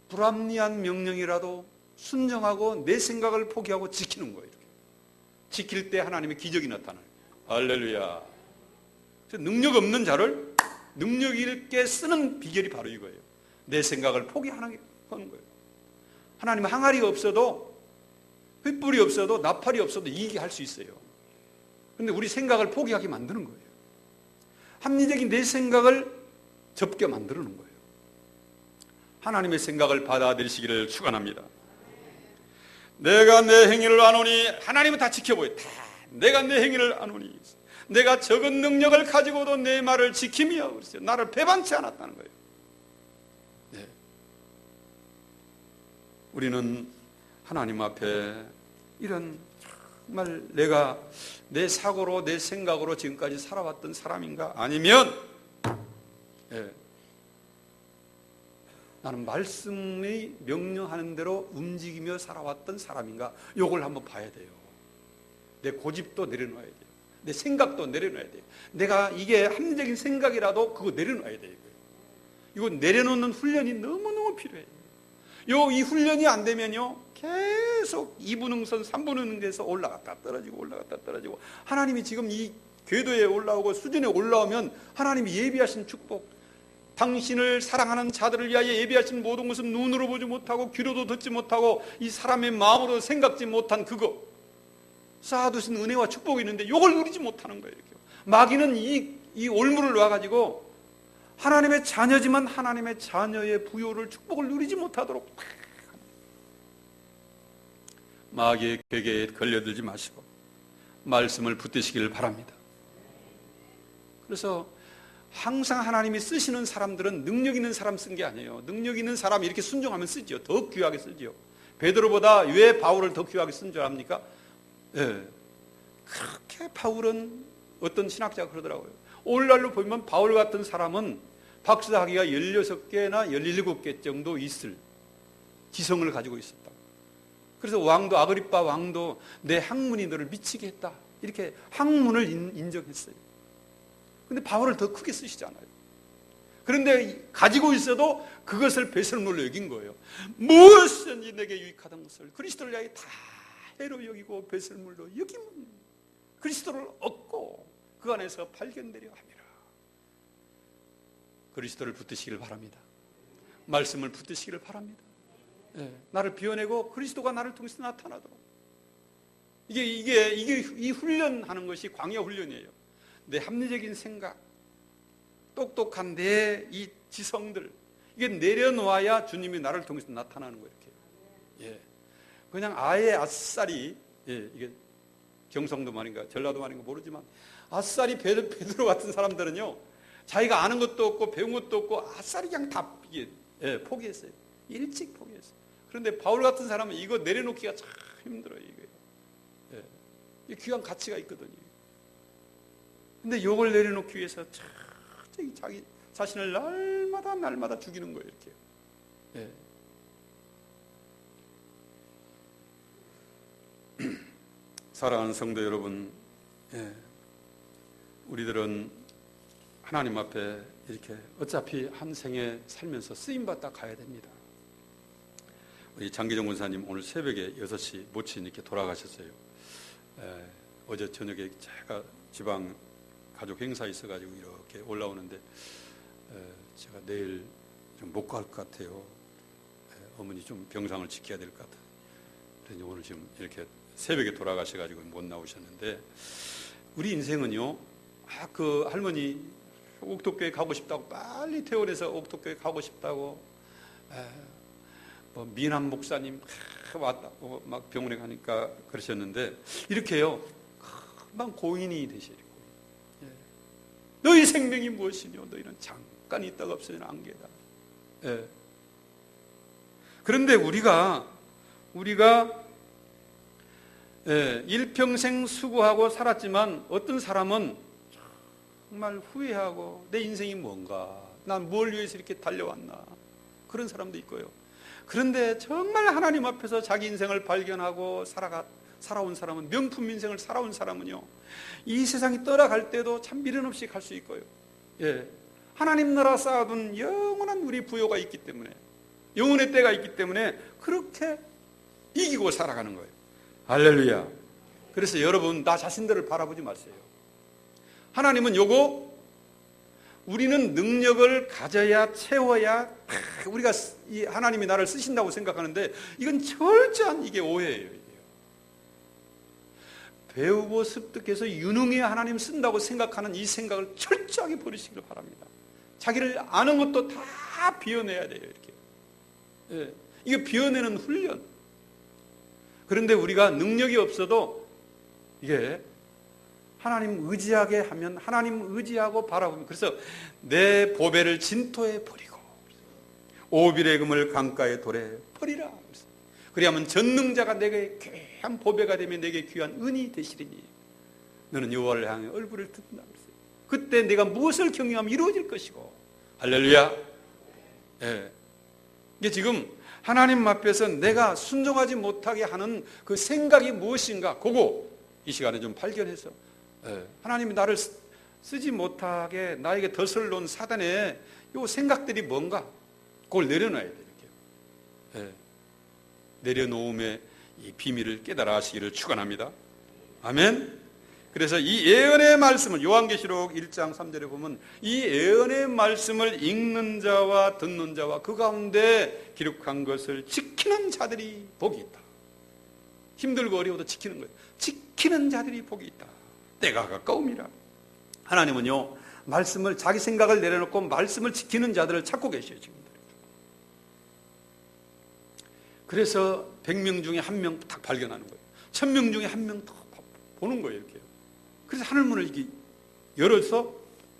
불합리한 명령이라도 순정하고 내 생각을 포기하고 지키는 거예요. 이렇게. 지킬 때 하나님의 기적이 나타나요. 할렐루야. 능력 없는 자를 능력 있게 쓰는 비결이 바로 이거예요. 내 생각을 포기하는 거예요. 하나님은 항아리가 없어도 횃불이 없어도 나팔이 없어도 이기게 할 수 있어요. 그런데 우리 생각을 포기하게 만드는 거예요. 합리적인 내 생각을 접게 만드는 거예요. 하나님의 생각을 받아들이시기를 축원합니다. 내가 내 행위를 아노니, 하나님은 다 지켜보여요. 다 내가 내 행위를 아노니, 내가 적은 능력을 가지고도 내 말을 지키며 그랬어요. 나를 배반치 않았다는 거예요. 네. 우리는 하나님 앞에 이런 정말 내가 내 사고로 내 생각으로 지금까지 살아왔던 사람인가? 아니면 나는 말씀이 명령하는 대로 움직이며 살아왔던 사람인가? 이걸 한번 봐야 돼요. 내 고집도 내려놔야 돼요. 내 생각도 내려놔야 돼요. 내가 이게 합리적인 생각이라도 그거 내려놔야 돼요. 이거 내려놓는 훈련이 너무너무 필요해요. 이 훈련이 안 되면요 계속 2분응선 3분응선에서 올라갔다 떨어지고 하나님이 지금 이 궤도에 올라오고 수준에 올라오면 하나님이 예비하신 축복, 당신을 사랑하는 자들을 위하여 예비하신 모든 것은 눈으로 보지 못하고 귀로도 듣지 못하고 이 사람의 마음으로 생각지 못한 그거 쌓아두신 은혜와 축복이 있는데 이걸 누리지 못하는 거예요. 이렇게. 마귀는 이 올무를 놔가지고 하나님의 자녀지만 하나님의 자녀의 부요를 축복을 누리지 못하도록 마귀의 괴계에 걸려들지 마시고 말씀을 붙드시기를 바랍니다. 그래서 항상 하나님이 쓰시는 사람들은 능력 있는 사람 쓴 게 아니에요. 능력 있는 사람 이렇게 순종하면 쓰죠. 더 귀하게 쓰죠. 베드로보다 왜 바울을 더 귀하게 쓴 줄 압니까? 예. 그렇게 바울은 어떤 신학자가 그러더라고요. 오늘날로 보면 바울 같은 사람은 박사학위가 16개나 17개 정도 있을 지성을 가지고 있었다. 그래서 왕도 아그리빠 왕도 내 학문이 너를 미치게 했다. 이렇게 학문을 인정했어요. 근데 바울을 더 크게 쓰시잖아요. 그런데 가지고 있어도 그것을 배설물로 여긴 거예요. 무엇이든지 내게 유익하던 것을 그리스도를 위하여 다 해로 여기고 배설물로 여기면 그리스도를 얻고 그 안에서 발견되려 합니다. 그리스도를 붙드시기를 바랍니다. 말씀을 붙드시기를 바랍니다. 네, 나를 비워내고 그리스도가 나를 통해서 나타나도록. 이게 이 훈련하는 것이 광야 훈련이에요. 내 합리적인 생각, 똑똑한 내 이 지성들, 이게 내려놓아야 주님이 나를 통해서 나타나는 거예요. 이렇게. 예. 그냥 아예 아싸리, 이게 경상도 말인가 전라도 말인가 모르지만 아싸리 베드로 같은 사람들은요 자기가 아는 것도 없고 배운 것도 없고 아싸리 그냥 다 포기했어요. 일찍 포기했어요. 그런데 바울 같은 사람은 이거 내려놓기가 참 힘들어요. 이게. 이 귀한 가치가 있거든요. 근데 이걸 내려놓기 위해서 자기 자신을 날마다 죽이는 거예요. 이렇게. 사랑하는 성도 여러분, 우리들은 하나님 앞에 이렇게 어차피 한 생에 살면서 쓰임받다 가야 됩니다. 우리 장기정 권사님 오늘 새벽에 6시 모친 이렇게 돌아가셨어요. 어제 저녁에 제가 지방 가족 행사 있어가지고 이렇게 올라오는데 제가 내일 좀 못 갈 것 같아요. 어머니 좀 병상을 지켜야 될 것 같아요. 그래서 오늘 지금 이렇게 새벽에 돌아가셔가지고 못 나오셨는데, 우리 인생은요, 그 할머니 옥토교회 가고 싶다고 빨리 퇴원해서 옥토교회 가고 싶다고, 뭐 미남 목사님 왔다고 막 병원에 가니까 그러셨는데, 이렇게요 막 고인이 되시고, 너희 생명이 무엇이뇨? 너희는 잠깐 있다가 없어지는 안개다. 그런데 우리가 일평생 수고하고 살았지만, 어떤 사람은 정말 후회하고, 내 인생이 뭔가, 난 뭘 위해서 이렇게 달려왔나, 그런 사람도 있고요. 그런데 정말 하나님 앞에서 자기 인생을 발견하고 살아온 사람은, 명품 인생을 살아온 사람은요, 이 세상이 떠나갈 때도 참 미련 없이 갈 수 있고요. 하나님 나라 쌓아둔 영원한 우리 부요가 있기 때문에, 영혼의 때가 있기 때문에 그렇게 이기고 살아가는 거예요. 할렐루야. 그래서 여러분, 나 자신들을 바라보지 마세요. 하나님은 우리는 능력을 가져야, 채워야 우리가 하나님이 나를 쓰신다고 생각하는데, 이건 철저한 오해예요. 배우고 습득해서 유능해야 하나님 쓴다고 생각하는 이 생각을 철저하게 버리시길 바랍니다. 자기를 아는 것도 다 비워내야 돼요. 이렇게. 이게 비워내는 훈련. 그런데 우리가 능력이 없어도 이게 하나님 의지하게 하면, 하나님 의지하고 바라보면, 그래서 내 보배를 진토에 버리고 오빌의 금을 강가에 돌에 버리라. 그리하면 전능자가 내게 귀한 보배가 되며 내게 귀한 은이 되시리니 너는 여호와를 향해 얼굴을 든다. 그때 내가 무엇을 경영하면 이루어질 것이고. 할렐루야. 이게 지금 하나님 앞에서 내가 순종하지 못하게 하는 그 생각이 무엇인가, 그거 이 시간에 좀 발견해서, 하나님이 나를 쓰지 못하게 나에게 덫을 놓은 사단의 요 생각들이 뭔가, 그걸 내려놔야 돼요. 이렇게. 내려놓음의 이 비밀을 깨달아 하시기를 축원합니다. 아멘. 그래서 이 예언의 말씀을 요한계시록 1장 3절에 보면, 이 예언의 말씀을 읽는 자와 듣는 자와 그 가운데 기록한 것을 지키는 자들이 복이 있다. 힘들고 어려워도 지키는 거예요. 지키는 자들이 복이 있다. 때가 가까움이라. 하나님은요, 말씀을, 자기 생각을 내려놓고 말씀을 지키는 자들을 찾고 계셔요, 지금. 그래서 100명 중에 1명 딱 발견하는 거예요. 1000명 중에 1명 딱 보는 거예요, 이렇게. 그래서 하늘문을 이렇게 열어서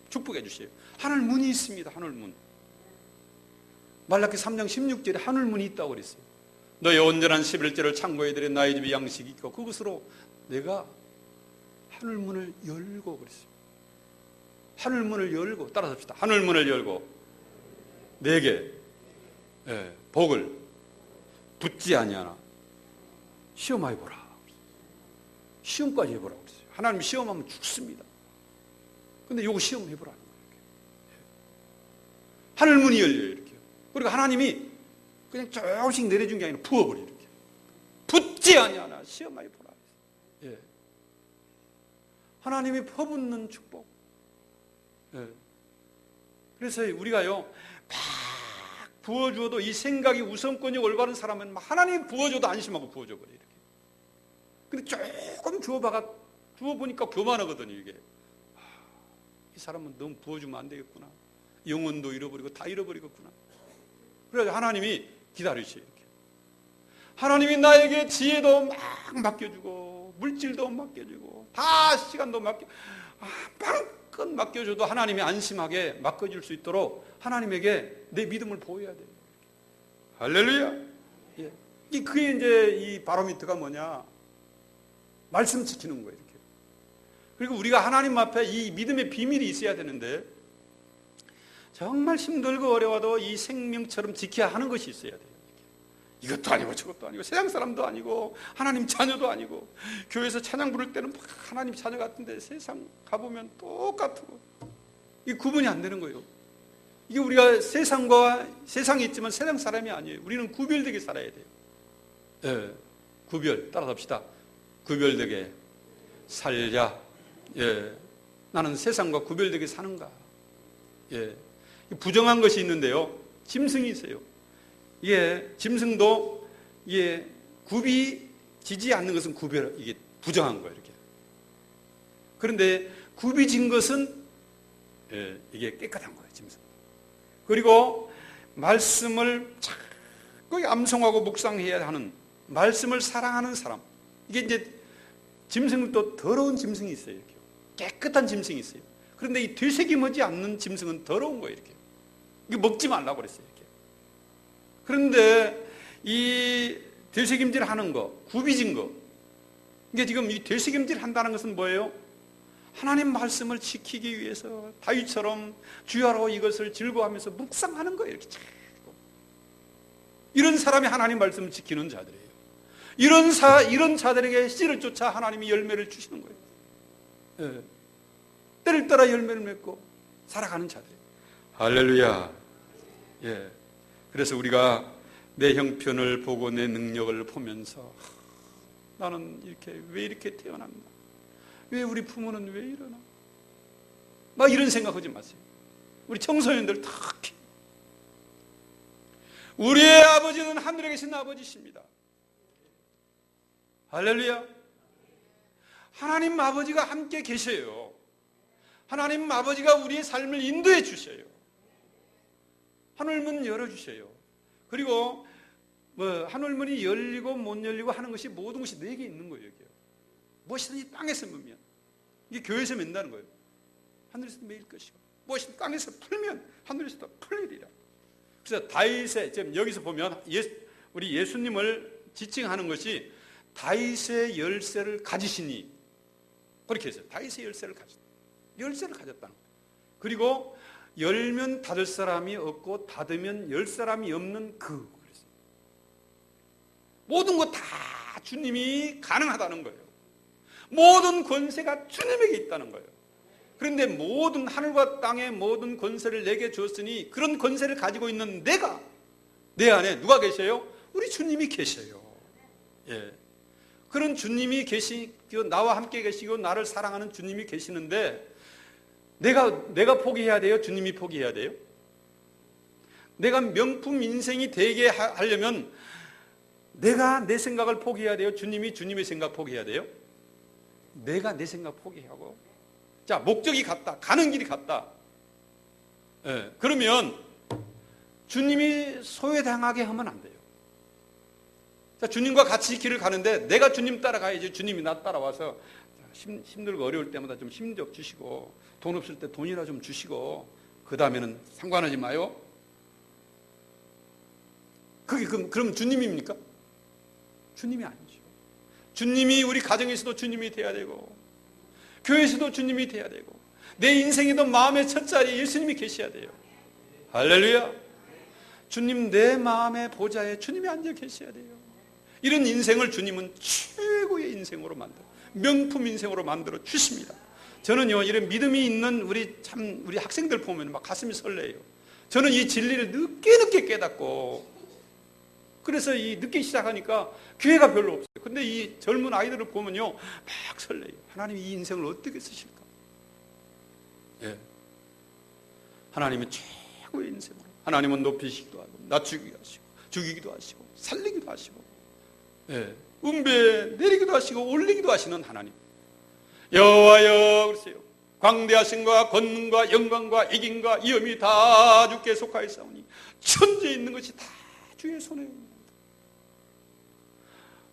축복해 주세요. 하늘문이 있습니다, 하늘문. 말라기 3장 16절에 하늘문이 있다고 그랬어요. 너의 온전한 11절을 창고에 들여 나의 집에 양식이 있고, 그것으로 내가 하늘문을 열고 그랬어요. 하늘문을 열고, 따라서 합시다. 하늘문을 열고 내게 복을 붙지 아니하나 시험하여 보라. 시험까지 해보라 그랬어요. 하나님 시험하면 죽습니다. 근데 요거 시험해보라는 거예요. 하늘문이 열려요, 이렇게. 그리고 하나님이 그냥 조금씩 내려준 게 아니라 부어버려요, 이렇게. 붙지 아니하나 시험하여 보라. 하나님이 퍼붓는 축복. 그래서 우리가요, 막 부어주어도 이 생각이 우선권이 올바른 사람은 하나님 부어줘도 안심하고 부어줘버려요, 이렇게. 근데 조금 주워보니까 교만하거든요, 이게. 이 사람은 너무 부어주면 안 되겠구나. 영혼도 잃어버리고 다 잃어버리겠구나. 그래서 하나님이 기다리시죠, 이렇게. 하나님이 나에게 지혜도 막 맡겨주고, 물질도 맡겨주고, 다 시간도 빵껏 맡겨줘도 하나님이 안심하게 맡겨줄 수 있도록 하나님에게 내 믿음을 보여야 돼요. 할렐루야. 그게 이제 이 바로미터가 뭐냐? 말씀 지키는 거예요, 이렇게. 그리고 우리가 하나님 앞에 이 믿음의 비밀이 있어야 되는데, 정말 힘들고 어려워도 이 생명처럼 지켜야 하는 것이 있어야 돼요. 이것도 아니고 저것도 아니고 세상 사람도 아니고 하나님 자녀도 아니고, 교회에서 찬양 부를 때는 막 하나님 자녀 같은데 세상 가보면 똑같고, 이게 구분이 안 되는 거예요. 이게 우리가 세상에 있지만 세상 사람이 아니에요. 우리는 구별되게 살아야 돼요. 구별, 따라합시다. 구별되게 살자. 나는 세상과 구별되게 사는가. 부정한 것이 있는데요, 짐승이 있어요. 짐승도 굽이 지지 않는 것은 이게 부정한 거예요. 이렇게. 그런데 굽이 진 것은 이게 깨끗한 거예요. 짐승. 그리고 말씀을 자꾸 암송하고 묵상해야 하는, 말씀을 사랑하는 사람. 이게 이제 짐승도 더러운 짐승이 있어요. 이렇게. 깨끗한 짐승이 있어요. 그런데 이 되새김하지 않는 짐승은 더러운 거예요. 이렇게. 이게 먹지 말라고 그랬어요. 이렇게. 그런데 이 되새김질 하는 거, 굽이진 거, 이게 지금 이 되새김질 한다는 것은 뭐예요? 하나님 말씀을 지키기 위해서 다윗처럼 주야로 이것을 즐거워하면서 묵상하는 거예요. 이렇게. 이런 사람이 하나님 말씀을 지키는 자들이에요. 이런 자들에게 씨를 쫓아 하나님이 열매를 주시는 거예요. 때를 따라 열매를 맺고 살아가는 자들이에요. 할렐루야. 그래서 우리가 내 형편을 보고 내 능력을 보면서 나는 왜 이렇게 태어났나? 왜 우리 부모는 왜 이러나? 막 이런 생각하지 마세요. 우리 청소년들 특히. 우리의 아버지는 하늘에 계신 아버지십니다. 할렐루야. 하나님 아버지가 함께 계셔요. 하나님 아버지가 우리의 삶을 인도해 주셔요. 하늘문 열어주셔요. 그리고 하늘문이 열리고 못 열리고 하는 것이 모든 것이 내게 있는 거예요. 여기요. 무엇이든지 땅에서 보면 이게 교회에서 맨다는 거예요. 하늘에서 매일 것이고 무엇이든 땅에서 풀면 하늘에서도 풀리리라. 그래서 다윗의, 지금 여기서 보면 우리 예수님을 지칭하는 것이 다윗의 열쇠를 가지시니, 그렇게 했어요. 다윗의 열쇠를 가졌다는 거예요. 그리고 열면 닫을 사람이 없고 닫으면 열 사람이 없는 그랬어요. 모든 것 다 주님이 가능하다는 거예요. 모든 권세가 주님에게 있다는 거예요. 그런데 모든 하늘과 땅의 모든 권세를 내게 주었으니 그런 권세를 가지고 있는 내 안에 누가 계셔요? 우리 주님이 계셔요. 그런 주님이 계시고 나와 함께 계시고 나를 사랑하는 주님이 계시는데 내가 포기해야 돼요? 주님이 포기해야 돼요? 내가 명품 인생이 되게 하려면 내가 내 생각을 포기해야 돼요? 주님의 생각 포기해야 돼요? 내가 내 생각 포기하고, 자, 목적이 같다, 가는 길이 같다. 그러면 주님이 소외당하게 하면 안 돼요. 자, 주님과 같이 길을 가는데 내가 주님 따라가야지. 주님이 나 따라와서 힘들고 어려울 때마다 좀 힘 좀 주시고 돈 없을 때 돈이나 좀 주시고 그 다음에는 상관하지 마요. 그게 그럼 주님입니까? 주님이 아니죠. 주님이 우리 가정에서도 주님이 돼야 되고 교회에서도 주님이 돼야 되고 내 인생에도 마음의 첫 자리에 예수님이 계셔야 돼요. 할렐루야. 주님, 내 마음의 보좌에 주님이 앉아 계셔야 돼요. 이런 인생을 주님은 최고의 인생으로 명품 인생으로 만들어 주십니다. 저는요, 이런 믿음이 있는 우리 학생들 보면 막 가슴이 설레요. 저는 이 진리를 늦게 깨닫고, 그래서 늦게 시작하니까 기회가 별로 없어요. 근데 이 젊은 아이들을 보면요, 막 설레요. 하나님이 이 인생을 어떻게 쓰실까? 하나님은 최고의 인생으로. 하나님은 높이시기도 하고, 낮추기도 하시고, 죽이기도 하시고, 살리기도 하시고, 은배 내리기도 하시고, 올리기도 하시는 하나님. 여호와여, 그러세요. 광대하신과 권능과 영광과 이김과 위엄이 다 주께 속하였사오니 천지에 있는 것이 다 주의 손에 있습니다.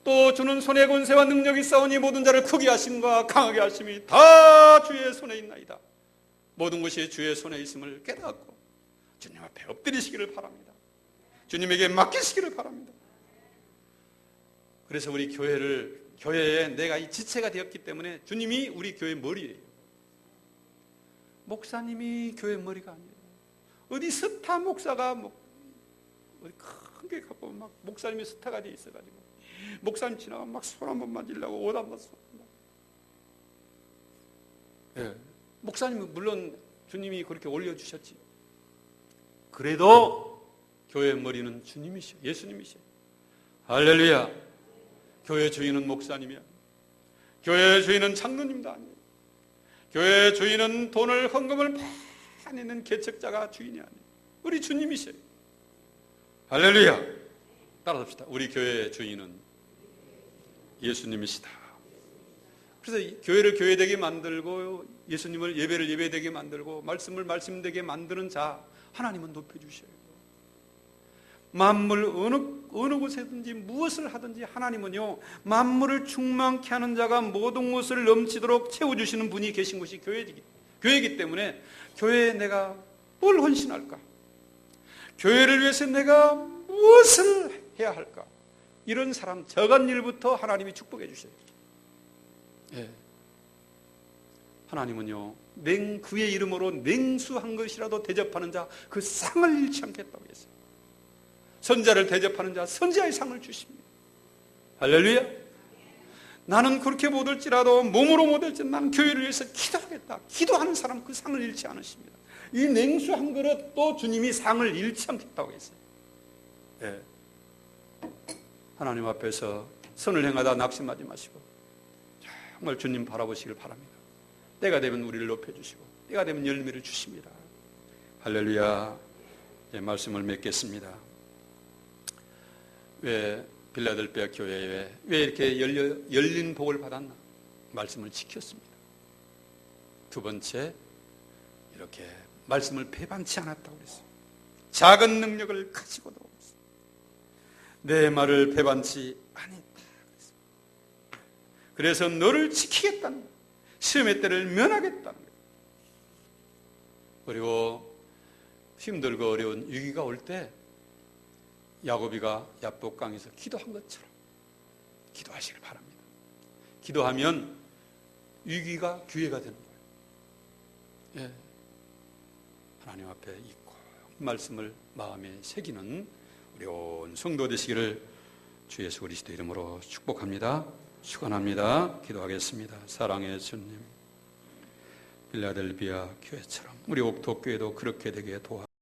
또 주는 손에 권세와 능력이 있사오니 모든 자를 크게 하심과 강하게 하심이 다 주의 손에 있나이다. 모든 것이 주의 손에 있음을 깨닫고 주님 앞에 엎드리시기를 바랍니다. 주님에게 맡기시기를 바랍니다. 그래서 우리 교회에 내가 이 지체가 되었기 때문에 주님이 우리 교회 머리예요. 목사님이 교회 머리가 아니에요. 어디 스타 목사가 어디 큰 게 갖고 막 목사님이 스타가 돼 있어가지고 목사님 지나가면 막 손 한 번 만지려고 옷 한 번 쏩니다. 목사님은 물론 주님이 그렇게 올려주셨지. 그래도 교회 머리는 주님이시오. 예수님이시오. 할렐루야. 교회 주인은 목사님이 아니에요. 교회 주인은 장로님도 아니에요. 교회 주인은 돈을 헌금을 많이 낸 개척자가 주인이 아니에요. 우리 주님이셔요. 할렐루야. 따라합시다. 우리 교회의 주인은 예수님이시다. 그래서 교회를 교회되게 만들고 예수님을 예배를 예배되게 만들고 말씀을 말씀되게 만드는 자 하나님은 높여주셔요. 만물 어느 곳에든지 무엇을 하든지 하나님은요, 만물을 충만케 하는 자가 모든 것을 넘치도록 채워주시는 분이 계신 것이 교회이기 때문에 교회에 내가 뭘 헌신할까? 교회를 위해서 내가 무엇을 해야 할까? 이런 사람 적은 일부터 하나님이 축복해 주셔요. 예. 하나님은요, 그의 이름으로 냉수한 것이라도 대접하는 자 그 상을 잃지 않겠다고 했어요. 선자를 대접하는 자 선자의 상을 주십니다. 할렐루야. 나는 그렇게 못할지라도 몸으로 못할지라도 나는 교회를 위해서 기도하겠다. 기도하는 사람 그 상을 잃지 않으십니다. 이 냉수한 그릇도 주님이 상을 잃지 않겠다고 했어요. 예. 하나님 앞에서 선을 행하다 낙심하지 마시고 정말 주님 바라보시길 바랍니다. 때가 되면 우리를 높여주시고 때가 되면 열매를 주십니다. 할렐루야. 이제 말씀을 맺겠습니다. 왜 빌라델비아 교회에 왜 이렇게 열린 복을 받았나? 말씀을 지켰습니다. 두 번째, 이렇게 말씀을 배반치 않았다고 그랬어요. 작은 능력을 가지고도 내 말을 배반치 않았다. 그래서 너를 지키겠다는 거예요. 시험의 때를 면하겠다는 거예요. 그리고 힘들고 어려운 위기가 올 때 야고비가 야복강에서 기도한 것처럼 기도하시길 바랍니다. 기도하면 위기가 기회가 되는 거예요. 예. 하나님 앞에 있고 말씀을 마음에 새기는 우리 온 성도 되시기를 주 예수 그리스도 이름으로 축복합니다. 축원합니다. 기도하겠습니다. 사랑의 주님, 빌라델비아 교회처럼 우리 옥토교회도 그렇게 되게 도와